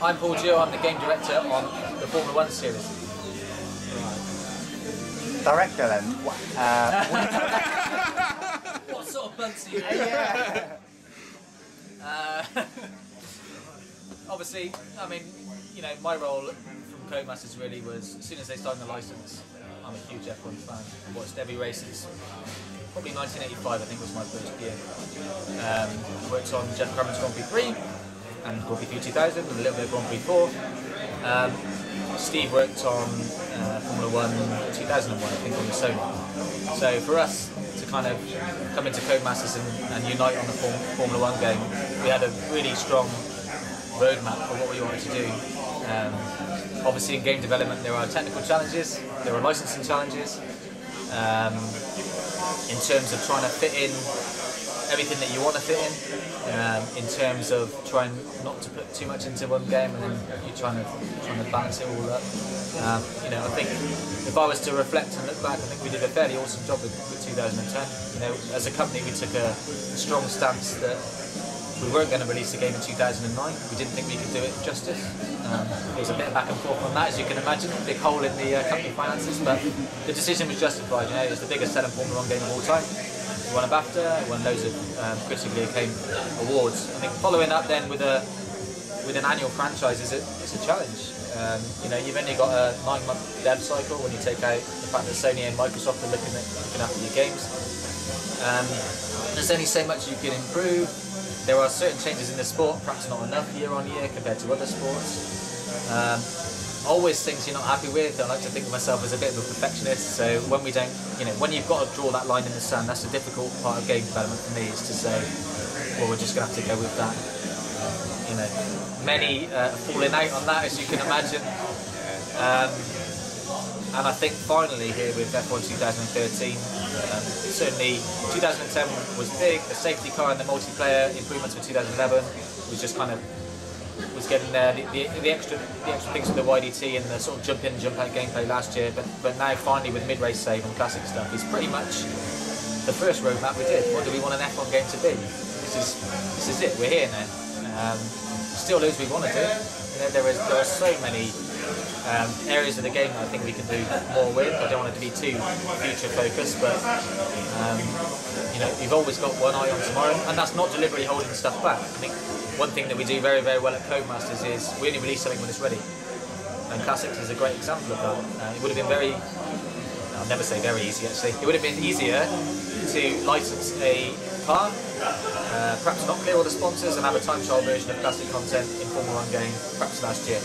I'm Paul Jeal, I'm the game director on the Formula 1 series. Director then? What sort of buds are you? Obviously, I mean, you know, my role from Codemasters really was, as soon as they started the license, I'm a huge F1 fan. I watched every race since probably 1985, I think was my first year. Worked on Jeff Cameron's Grand Prix 3 and Grand Prix 2000 with a little bit of Grand Prix 4. Steve worked on Formula 1 2001, I think, on the Sony. So for us to kind of come into Codemasters and unite on the Formula 1 game, we had a really strong roadmap for what we wanted to do. Obviously in game development there are technical challenges, there are licensing challenges, in terms of trying to fit in everything that you want to fit in terms of trying not to put too much into one game and then you're trying to balance it all up. You know, I think if I was to reflect and look back, I think we did a fairly awesome job with 2010. You know, as a company we took a strong stance that we weren't going to release the game in 2009. We didn't think we could do it justice. There was a bit of back and forth on that, as you can imagine, a big hole in the company finances, but the decision was justified. You know, it was the biggest selling Formula 1 game of all time. We won a BAFTA, we won loads of critically acclaimed awards. I think following up then with an annual franchise is a challenge. You know, you've only got a 9-month dev cycle when you take out the fact that Sony and Microsoft are looking after your games. There's only so much you can improve. There are certain changes in the sport, perhaps not enough year on year compared to other sports. Always things you're not happy with. I like to think of myself as a bit of a perfectionist, so when we don't, you know, when you've got to draw that line in the sand, that's the difficult part of game development for me, is to say, well, we're just going to have to go with that. You know, many falling out on that, as you can imagine. And I think finally here with F1 2013, certainly 2010 was big. The safety car and the multiplayer improvements for 2011 was just kind of getting there. The extra things with the YDT and the sort of jump in, jump out gameplay last year, but now finally with mid-race save and classic stuff is pretty much the first roadmap we did. What do we want an F1 game to be? This is it. We're here now. Still loads we want to do. You know, there are so many areas of the game that I think we can do more with. I don't want it to be too future focused, but you know, you've always got one eye on tomorrow, and that's not deliberately holding stuff back. I think one thing that we do very, very well at Codemasters is we only release something when it's ready, and Classics is a great example of that. It would have been very, I'll never say very easy actually, it would have been easier to license a car, perhaps not clear all the sponsors, and have a time trial version of classic content in Formula 1 game perhaps last year.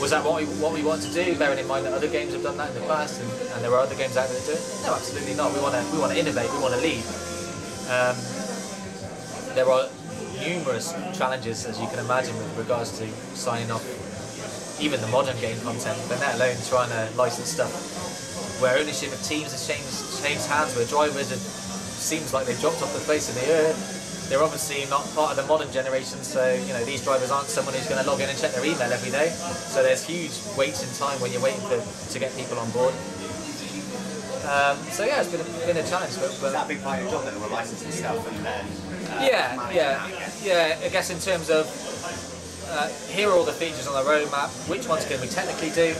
Was that what we want to do, bearing in mind that other games have done that in the past, and there are other games out there that do it? No, absolutely not. We want to innovate, we want to lead. There are numerous challenges, as you can imagine, with regards to signing off even the modern game content, but let alone trying to license stuff where ownership of teams has changed hands, where drivers seems like they've dropped off the face of the earth. They're obviously not part of the modern generation, so you know, these drivers aren't someone who's going to log in and check their email every day. So there's huge waits in time when you're waiting to get people on board. So yeah, it's been a challenge. But is that a big part of your job then, the licensing stuff, and then yeah. I guess in terms of here are all the features on the roadmap. Which ones can we technically do?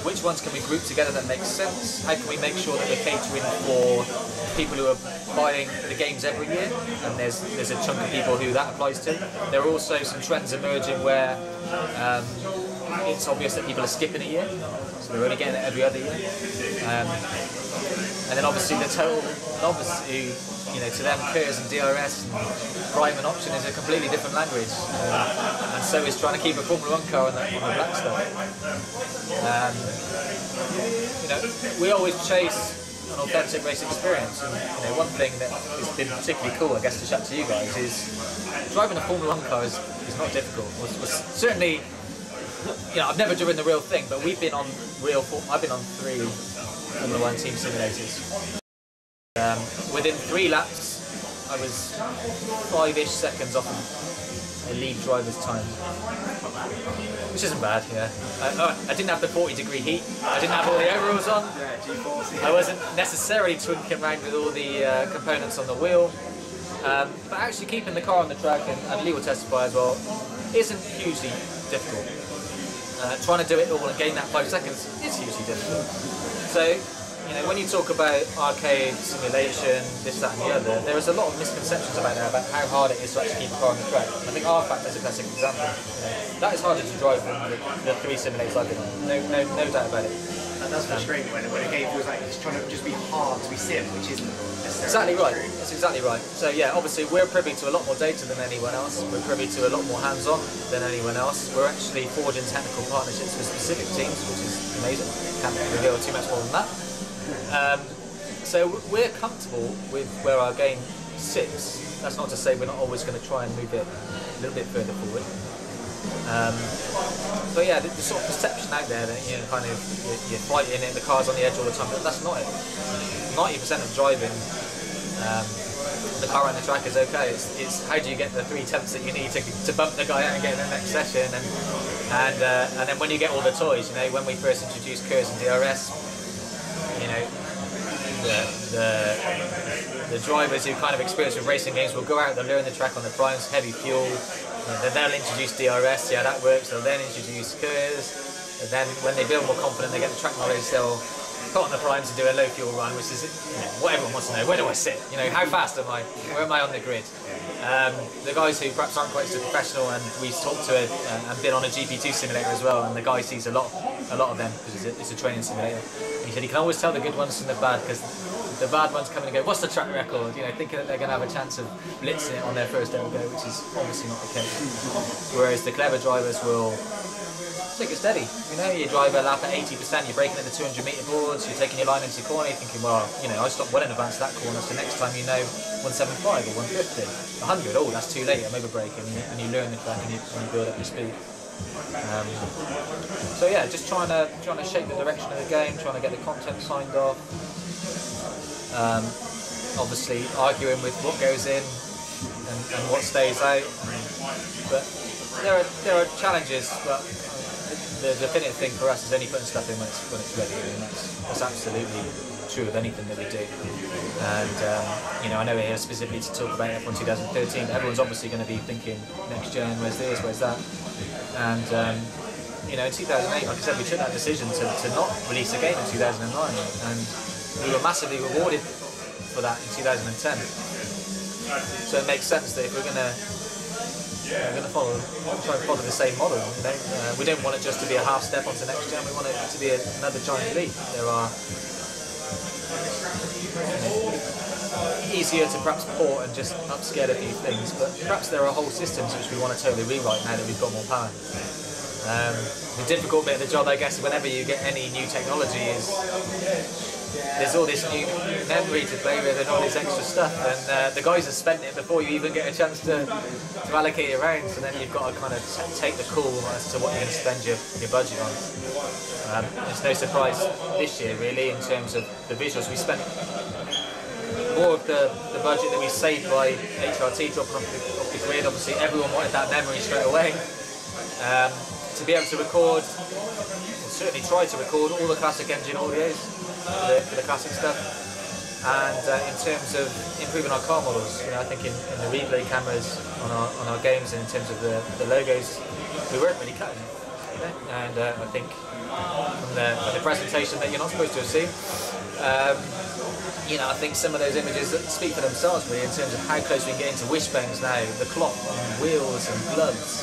Which ones can we group together that makes sense? How can we make sure that we're catering for people who are buying the games every year? And there's a chunk of people who that applies to. There are also some trends emerging where it's obvious that people are skipping a year, so they're only getting it every other year. And then obviously the total novice who, you know, to them KERS and DRS and Prime and Option is a completely different language, and so is trying to keep a Formula 1 car on the black stuff. You know, we always chase an authentic racing experience, and you know, one thing that has been particularly cool, I guess, to shout to you guys is driving a Formula 1 car is not difficult. Certainly, you know, I've never driven the real thing, but I've been on 3 Formula 1 team simulators. Within 3 laps, I was 5-ish seconds off a lead driver's time, which isn't bad. Yeah, I didn't have the 40-degree heat. I didn't have all the overalls on. I wasn't necessarily twinking around with all the components on the wheel. But actually keeping the car on the track, and Lee will testify as well, isn't hugely difficult. Trying to do it all and gain that 5 seconds is hugely difficult. So, you know, when you talk about arcade simulation, this, that, and the other, there is a lot of misconceptions about that, about how hard it is to actually keep a car on the track. I think R-Factor is a classic example. That is harder to drive than the 3 simulators I've been on. No doubt about it. And that's frustrating when a game feels like it's trying to just be hard to be sim, which isn't Exactly necessarily right. true. That's exactly right. So yeah, obviously we're privy to a lot more data than anyone else. We're privy to a lot more hands-on than anyone else. We're actually forging technical partnerships with specific teams, which is amazing. Can't reveal too much more than that. So we're comfortable with where our game sits. That's not to say we're not always going to try and move it a little bit further forward. But yeah, the sort of perception out there that kind of you're fighting it, the car's on the edge all the time. But that's not it. 90% of driving the car on the track is okay. It's how do you get the 3 tenths that you need to bump the guy out and get in the next session, and then when you get all the toys, when we first introduced KERS and DRS, the drivers who kind of experience with racing games will go out, they'll learn the track on the primes, heavy fuel, then they'll introduce DRS, see how that works, they'll then introduce KERS, and then when they feel more confident, they get the track knowledge, they'll put on the primes and do a low fuel run, which is what everyone wants to know. Where do I sit? How fast am I? Where am I on the grid? The guys who perhaps aren't quite so professional, and we've talked to and been on a GP2 simulator as well, and the guy sees a lot of them because it's a training simulator. And he said he can always tell the good ones from the bad because the bad ones come in and go, what's the track record? Thinking that they're going to have a chance of blitzing it on their first ever go, which is obviously not the case. Whereas the clever drivers will take it steady. You drive a lap at 80%, you're braking into 200 metre boards, you're taking your line into the corner, you're thinking, well, I stopped well in advance of that corner, so next time 175 or 150, 100, oh, that's too late, I'm over braking, and you learn the track and you build up your speed. So yeah, just trying to shape the direction of the game, trying to get the content signed off. Obviously arguing with what goes in and what stays out. But there are challenges, but the definitive thing for us is only putting stuff in when it's ready, and that's absolutely true of anything that we do. And I know we're here specifically to talk about F1 2013, but everyone's obviously going to be thinking next gen, where's this, where's that? And in 2008, like I said, we took that decision to not release a game in 2009, and we were massively rewarded for that in 2010. So it makes sense that if we're going to try and follow the same model, we don't want it just to be a half step onto next gen. We want it to be another giant leap. There are easier to perhaps port and just upscale a few things, but perhaps there are whole systems which we want to totally rewrite now that we've got more power. The difficult bit of the job, I guess, whenever you get any new technology is there's all this new memory to play with and all this extra stuff, and the guys have spent it before you even get a chance to allocate your rounds, and then you've got to kind of take the call as to what you're going to spend your budget on. It's no surprise this year really in terms of the visuals. We spent more of the budget that we saved by HRT dropping off the grid. Obviously everyone wanted that memory straight away. To be able to record, or certainly try to record all the classic engine audios for the classic stuff, and in terms of improving our car models, I think in the replay cameras on our games, and in terms of the logos, we weren't really cutting it. And I think from the presentation that you're not supposed to have seen, I think some of those images that speak for themselves really in terms of how close we can get into wishbones now, the cloth on wheels and gloves.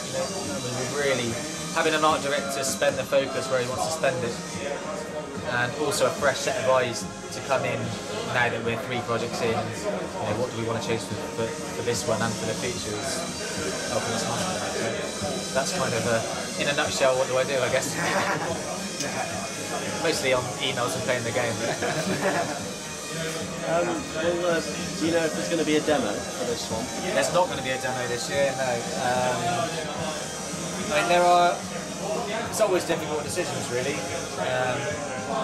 We're really having an art director spend the focus where he wants to spend it, and also a fresh set of eyes to come in now that we're 3 projects in. What do we want to chase for this one and for the future is helping us master that. So that's kind of in a nutshell what do I do, I guess. Mostly on emails and playing the game. Do you know if there's going to be a demo for this one? There's not going to be a demo this year, no. It's always difficult decisions really.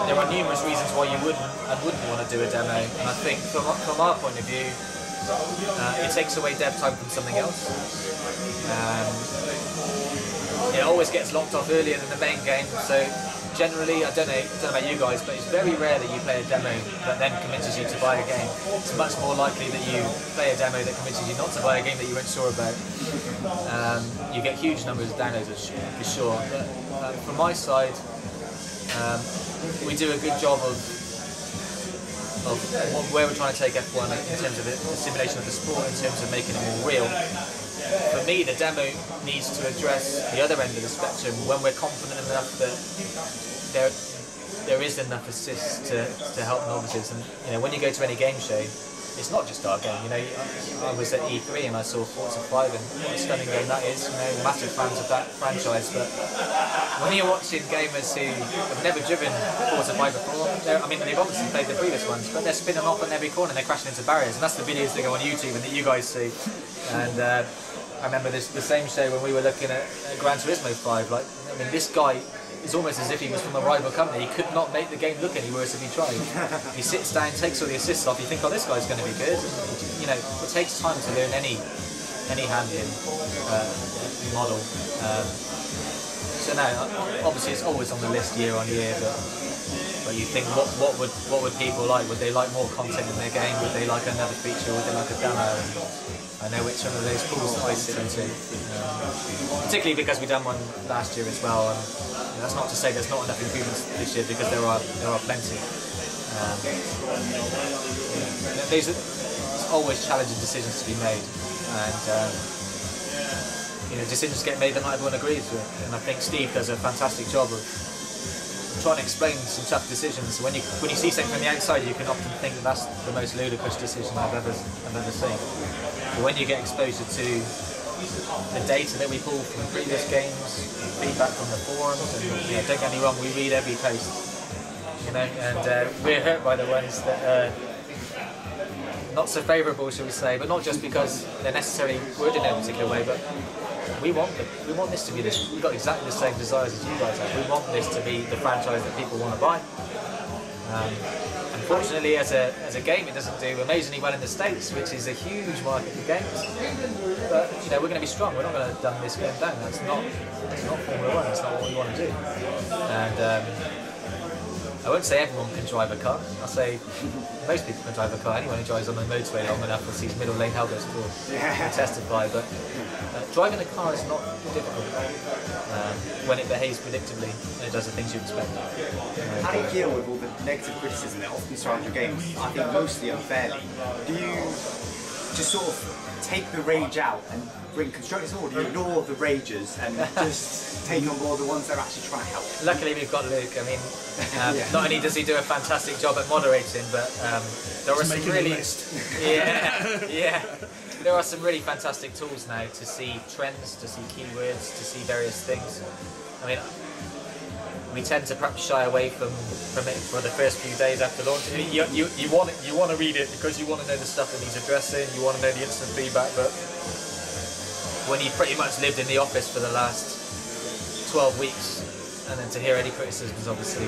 There are numerous reasons why you wouldn't want to do a demo, and I think from our point of view, it takes away dev time from something else. It always gets locked off earlier than the main game, so generally, I don't know about you guys, but it's very rare that you play a demo that then convinces you to buy a game. It's much more likely that you play a demo that convinces you not to buy a game that you weren't sure about. You get huge numbers of downloads for sure. But from my side, we do a good job of where we're trying to take F1 in terms of the simulation of the sport, in terms of making it more real. For me, the demo needs to address the other end of the spectrum when we're confident enough that there is enough assists to help novices. And when you go to any game show, it's not just our game. I was at E3 and I saw Forza 5, and what a stunning game that is. Massive fans of that franchise. But when you're watching gamers who have never driven Forza 5 before, they've obviously played the previous ones, but they're spinning off on every corner and they're crashing into barriers. And that's the videos that go on YouTube and that you guys see. And I remember the same show when we were looking at Gran Turismo 5. This guy is almost as if he was from a rival company. He could not make the game look any worse if he tried. He sits down, takes all the assists off. You think, oh, this guy's going to be good. And, it takes time to learn any handling model. So no, obviously it's always on the list year on year, but you think, what would people like? Would they like more content in their game? Would they like another feature? Would they like a demo? I know which one of those pools I sit into, particularly because we done one last year as well. And that's not to say there's not enough improvements this year, because there are plenty. There's always challenging decisions to be made, and decisions get made that not everyone agrees with. And I think Steve does a fantastic job of trying to explain some tough decisions. When you see something from the outside, you can often think that that's the most ludicrous decision I've ever seen. But when you get exposure to the data that we pull from previous games, feedback from the forums, and don't get me wrong, we read every post, and we're hurt by the ones that are not so favourable, shall we say, but not just because they're necessarily worded in a particular way, but we want this to be this. We've got exactly the same desires as you guys have. We want this to be the franchise that people want to buy. Unfortunately, as a game, it doesn't do amazingly well in the States, which is a huge market for games. But we're going to be strong. We're not going to dumb this game down. That's not Formula 1. That's not what we want to do. And I won't say everyone can drive a car. I'll say most people can drive a car. Anyone who drives on the motorway long enough will see middle lane helmets will testify. But driving a car is not difficult when it behaves predictably and it does the things you expect. How do you deal with all the negative criticism that often surrounds your games? I think mostly unfairly. Do you just sort of take the rage out and bring constructive support? Do you ignore the ragers and just take on board the ones that are actually trying to help? Luckily we've got Luke. Not only does he do a fantastic job at moderating, but there are some really there are some really fantastic tools now to see trends, to see keywords, to see various things. We tend to perhaps shy away from it for the first few days after launch. You want to read it because you want to know the stuff that he's addressing, you want to know the instant feedback, but when you pretty much lived in the office for the last 12 weeks, and then to hear any criticism is obviously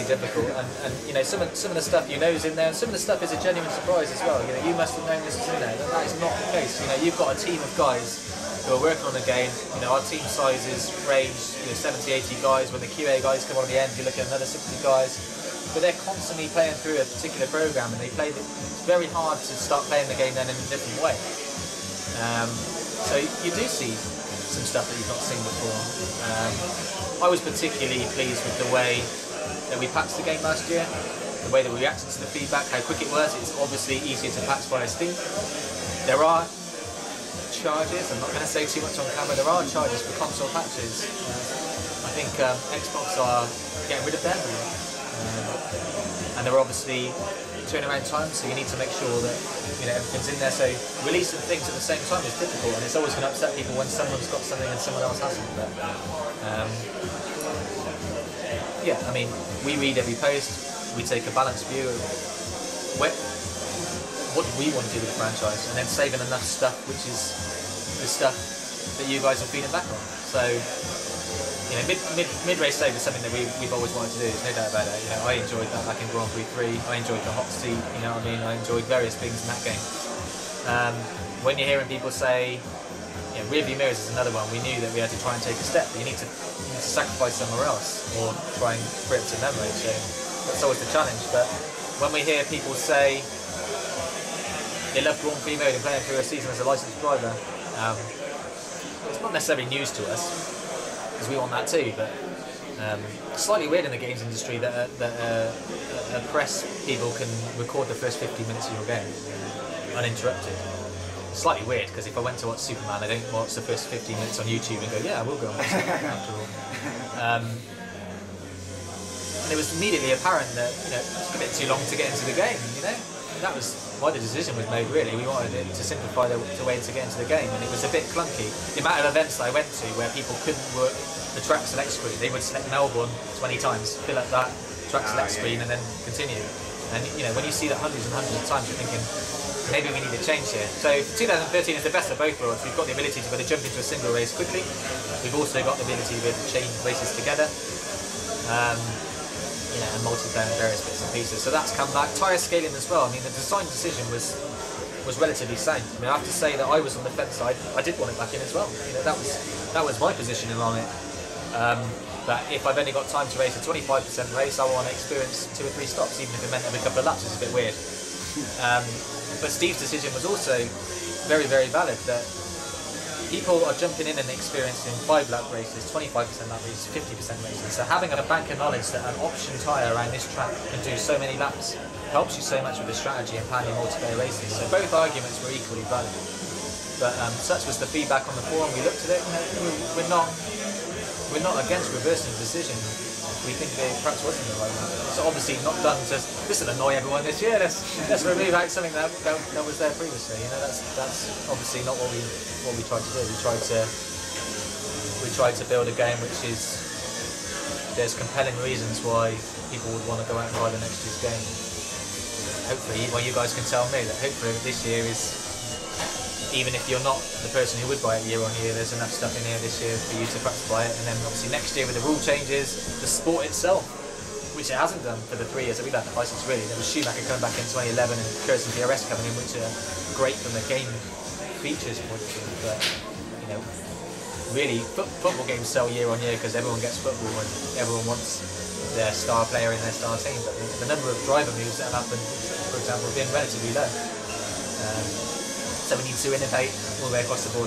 difficult. And some of the stuff is in there, and some of the stuff is a genuine surprise as well. You must have known this is in there. That is not the case. You've got a team of guys who are working on the game. Our team sizes range 70, 80 guys. When the QA guys come on at the end, you look at another 60 guys. But they're constantly playing through a particular program, and it's very hard to start playing the game then in a different way. So you do see some stuff that you've not seen before. I was particularly pleased with the way that we patched the game last year, the way that we reacted to the feedback, how quick it was. It's obviously easier to patch via Steam. There are charges, I'm not going to say too much on camera, there are charges for console patches. I think Xbox are getting rid of them, and they're obviously turnaround times, so you need to make sure that everything's in there. So releasing things at the same time is difficult, and it's always going to upset people when someone's got something and someone else hasn't. But we read every post, we take a balanced view of what do we want to do with the franchise, and then saving enough stuff which is the stuff that you guys are feeding back on. So mid-race save is something that we've always wanted to do, there's no doubt about it. I enjoyed that back in Grand Prix 3, I enjoyed the hot seat, I enjoyed various things in that game. When you're hearing people say, rearview mirrors is another one. We knew that we had to try and take a step. You need to sacrifice somewhere else or try and grip to memory. So that's always the challenge. But when we hear people say they love Grand Prix mode and playing through a season as a licensed driver, it's not necessarily news to us because we want that too. But it's slightly weird in the games industry that press people can record the first 50 minutes of your game uninterrupted. Slightly weird because if I went to watch Superman, I don't watch the first 15 minutes on YouTube and go, yeah, I will go and watch it after all. And it was immediately apparent that it's a bit too long to get into the game. And that was why the decision was made. Really, we wanted it to simplify the way to get into the game, and it was a bit clunky. The amount of events that I went to where people couldn't work the track select screen, they would select Melbourne 20 times, fill up that track select screen, and then continue. And when you see that hundreds and hundreds of times, you're thinking, maybe we need a change here. So 2013 is the best of both worlds. We've got the ability to be able to jump into a single race quickly. We've also got the ability to be able to chain races together. And multiplayer and various bits and pieces. So that's come back. Tyre scaling as well. I mean, the design decision was relatively sane. I mean, I have to say that I was on the fence side. I did want it back in as well. That was my positioning on it. That if I've only got time to race a 25% race, I want to experience 2 or 3 stops, even if it meant every couple of laps. It's a bit weird. But Steve's decision was also very, very valid. That people are jumping in and experiencing 5-lap races, 25% lap races, 50% races. So having a bank of knowledge that an option tyre around this track can do so many laps helps you so much with the strategy and planning multiplayer races. So both arguments were equally valid. But such was the feedback on the forum. We looked at it. We're not against reversing the decision. We think it perhaps wasn't the right one. It's obviously not done to this will annoy everyone this year. Let's remove out something that was there previously. That's obviously not what we tried to do. We tried to build a game which is there's compelling reasons why people would want to go out and buy the next year's game. Hopefully, you guys can tell me that hopefully this year is. Even if you're not the person who would buy it year on year, there's enough stuff in here this year for you to perhaps buy it. And then obviously next year with the rule changes, the sport itself, which it hasn't done for the 3 years that we've had the license really. There was Schumacher coming back in 2011 and Curtis and DRS coming in, which are great from the game features point of view. But really, football games sell year on year because everyone gets football and everyone wants their star player in their star team. But the number of driver moves that have happened, for example, have been relatively low. So we need to innovate all the way across the board.